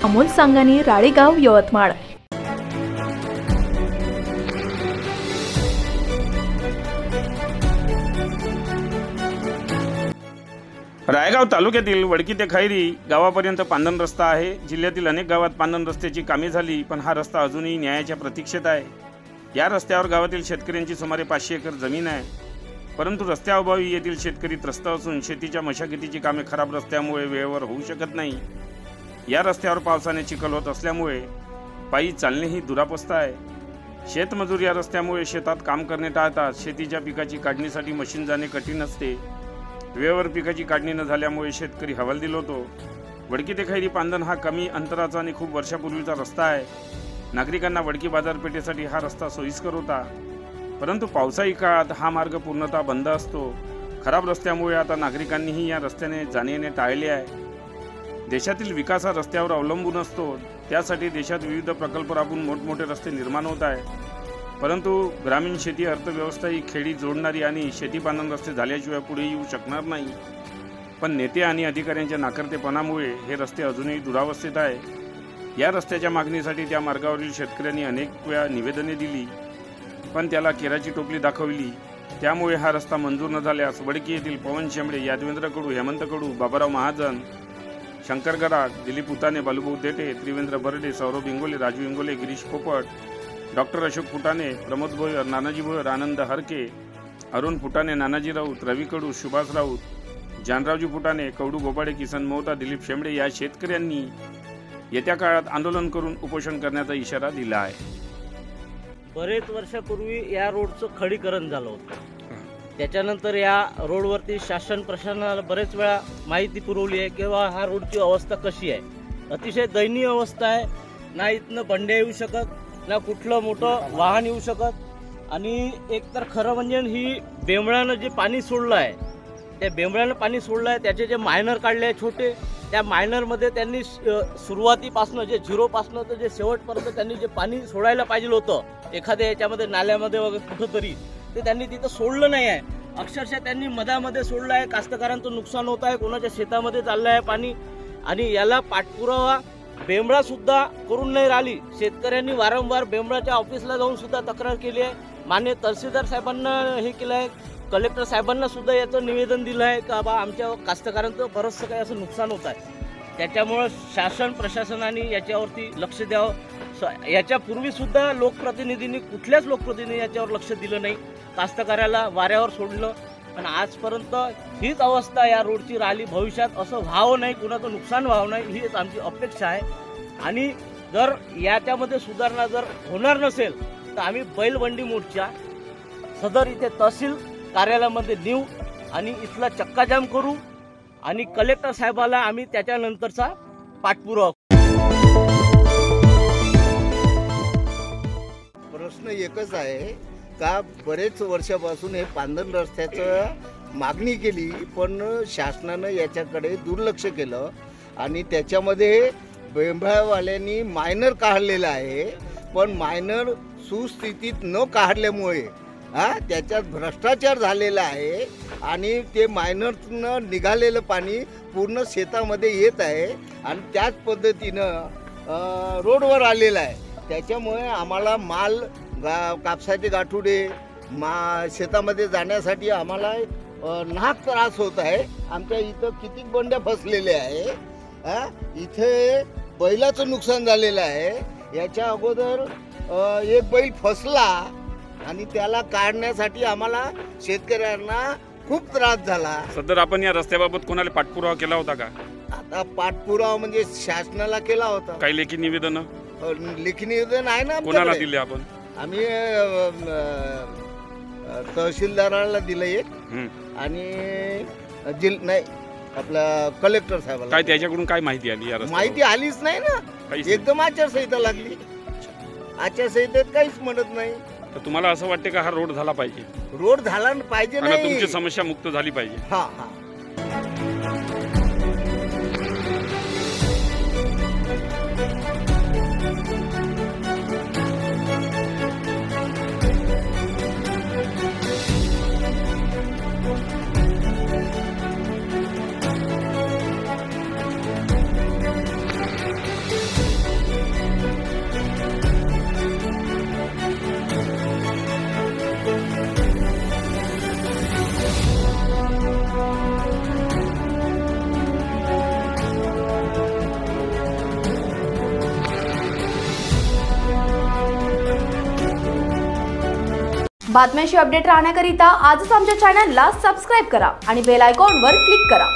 अमोल सांगानी, राळेगाव, यवतमाळ। रायगाव तालुक्यातील वडकी ते खैरी गावापर्यंत पांदन रस्ता आहे। जिल्ह्यातील अनेक गावात पांदन रस्त्याची कामे झाली, पण हा रस्ता अजूनही न्यायाच्या प्रतीक्षेत आहे। या रस्त्यावर गावातील शेतकऱ्यांची सुमारे 500 एकर जमीन आहे, परंतु रस्त्याअभावी येथील शेतकरी त्रस्त असून शेतीच्या मशागतीची कामे खराब रस्त्यामुळे वेळेवर होऊ शकत नाही। या रस्त्यावर पावसाने चिखल होत असल्यामुळे पायी चालणे ही दुरावस्था आहे। शेतमजूर या रस्त्यामुळे शेतात काम करणे टाळतात। शेतीच्या पिकाची काढणीसाठी मशीन जाणे कठीण असते। वेळेवर पिकाची काढणी न झाल्यामुळे शेतकरी हवालदिल होतो। वडकी ते खैरी पांदन हा कमी अंतराचा आणि खूप वर्षापूर्वीचा रस्ता आहे। नागरिकांना वडकी बाजारपेठेसाठी हा रस्ता सोयीस्कर होता, परंतु पावसाळी काळात हा मार्ग पूर्णतः बंद असतो। खराब रस्त्यामुळे आता नागरिकांनीही या रस्त्याने जाणे येणे टाळले आहे। देशातील विकास हा रस्त्यावर अवलंबून असतो, त्यासाठी देशात विविध प्रकल्प राबवून मोठमोठे रस्ते निर्माण होत आहे, परंतु ग्रामीण शेती अर्थव्यवस्था ही खेडी जोडणारी आणि शेती पांदन रस्ते झाल्याशिवाय पुढे येऊ शकणार नाही। पण नेते आणि अधिकाऱ्यांच्या नाकर्तेपणामुळे हे रस्ते अजूनही दुरावस्थेत आहे। या रस्त्याच्या मागणीसाठी त्या मार्गावरील शेतकऱ्यांनी अनेक वेळा निवेदने दिली, पण त्याला केराची टोपली दाखवली। त्यामुळे हा रस्ता मंजूर न झाल्यास वडकी येथील पवन शेंबडे, यादवेंद्र कडू, हेमंत कडू, बाबाराव महाजन, शंकर गराड, दिलीप उताने, बालूभाऊ देटे, त्रिवेंद्र बर्डे, सौरभ इंगोले, राजू इंगोले, गिरीश पोपट, डॉक्टर अशोक फुटाणे, प्रमोद भोयर, नानाजी भोयर, आनंद हरके, अरुण फुटाणे, नानाजी राऊत, रवी कडू, सुभाष राऊत, जानरावजी फुटाणे, कवडू गोपाडे, किसन मोहता, दिलीप शेंबडे या शेतकऱ्यांनी येत्या काळात आंदोलन करून उपोषण करण्याचा इशारा दिला आहे। बरेच वर्षापूर्वी या रोडचं खडीकरण झालं होतं। त्याच्यानंतर या रोडवरती शासन प्रशासनाला बरेच वेळा माहिती पुरवली आहे किंवा हा रोडची अवस्था कशी आहे। अतिशय दयनीय अवस्था आहे। ना इथनं बंड्या येऊ शकत, ना कुठलं मोठं वाहन येऊ शकत। आणि एकतर खरं म्हणजे ही बेंबळानं जे पाणी सोडलं आहे, त्या बेंबळानं पाणी सोडलं आहे, त्याचे जे मायनर काढले आहे छोटे, त्या मायनरमध्ये त्यांनी सुरुवातीपासनं जे झिरोपासनं तर जे शेवटपर्यंत त्यांनी जे पाणी सोडायला पाहिजे होतं एखाद्या याच्यामध्ये नाल्यामध्ये वगैरे कुठंतरी, ते त्यांनी तिथं सोडलं नाही आहे। अक्षरशः त्यांनी मधामध्ये सोडलं आहे। कास्तकारांचं नुकसान होत आहे, कोणाच्या शेतामध्ये चाललं आहे पाणी, आणि याला पाठपुरावा बेंबळा सुद्धा करून नाही राहिली। शेतकऱ्यांनी वारंवार बेंबळाच्या ऑफिसला जाऊन सुद्धा तक्रार केली आहे। माननीय तहसीलदार साहेबांना हे केलं आहे, कलेक्टर साहेबांना सुद्धा याचं निवेदन दिलं आहे का बा आमच्या कास्तकारांचं बरंचसं काही असं नुकसान होत आहे। त्याच्यामुळं शासन प्रशासनाने याच्यावरती लक्ष द्यावं। याच्यापूर्वी सुद्धा लोकप्रतिनिधींनी, कुठल्याच लोकप्रतिनिधी याच्यावर लक्ष दिलं नाही, कास्तकाराला वाऱ्यावर सोडलं, पण आजपर्यंत हीच अवस्था या रोडची राहिली। भविष्यात असं व्हावं नाही, कुणाचं नुकसान व्हावं नाही, हीच आमची अपेक्षा आहे। आणि जर याच्यामध्ये सुधारणा जर होणार नसेल तर आम्ही बैलबंडी मोर्चा सदर इथे तहसील कार्यालयामध्ये नेऊ आणि इथला चक्काजाम करू आणि कलेक्टर साहेबाला आम्ही त्याच्यानंतरचा पाठपुरावा। प्रश्न एकच आहे का बरेच वर्षापासून हे पांदन रस्त्याचं मागणी केली, पण शासनानं याच्याकडे दुर्लक्ष केलं आणि त्याच्यामध्ये बेंबळावाल्यांनी मायनर काढलेलं आहे, पण मायनर सुस्थितीत न काढल्यामुळे त्याच्यात भ्रष्टाचार झालेला आहे आणि ते मायनरनं निघालेलं पाणी पूर्ण शेतामध्ये येत आहे आणि त्याच पद्धतीनं रोडवर आलेलं आहे। त्याच्यामुळे आम्हाला माल कापसाचे गाठुडे शेतामध्ये जाण्यासाठी आम्हाला नाहक त्रास होत आहे। आमच्या इथं किती बंड्या फसलेल्या आहे। इथे बैलाचं नुकसान झालेलं आहे। याच्या अगोदर एक बैल फसला आणि त्याला काढण्यासाठी आम्हाला शेतकऱ्यांना खूप त्रास झाला। सदर आपण या रस्त्याबाबत कोणाला पाठपुरावा केला होता का? आता पाठपुरावा म्हणजे शासनाला केला होता। काही लेखी निवेदन? लेखी निवेदन आहे ना। कोणाला दिले आपण? आम्ही तहसीलदाराला दिलं एक आणि नाही आपला कलेक्टर साहेबाला। काय त्याच्याकडून काय माहिती आली? माहिती आलीच नाही ना, एकदम आचारसंहिता लागली। आचारसंहितेत काहीच म्हणत नाही। तर तुम्हाला असं वाटते का हा रोड झाला पाहिजे? रोड झाला पाहिजे नाही, तुमची समस्या मुक्त झाली पाहिजे। हा हा बातम्यांशी अपडेट राहण्याकरिता आजच आमच्या चॅनलला सबस्क्राईब करा आणि बेल आयकॉनवर क्लिक करा.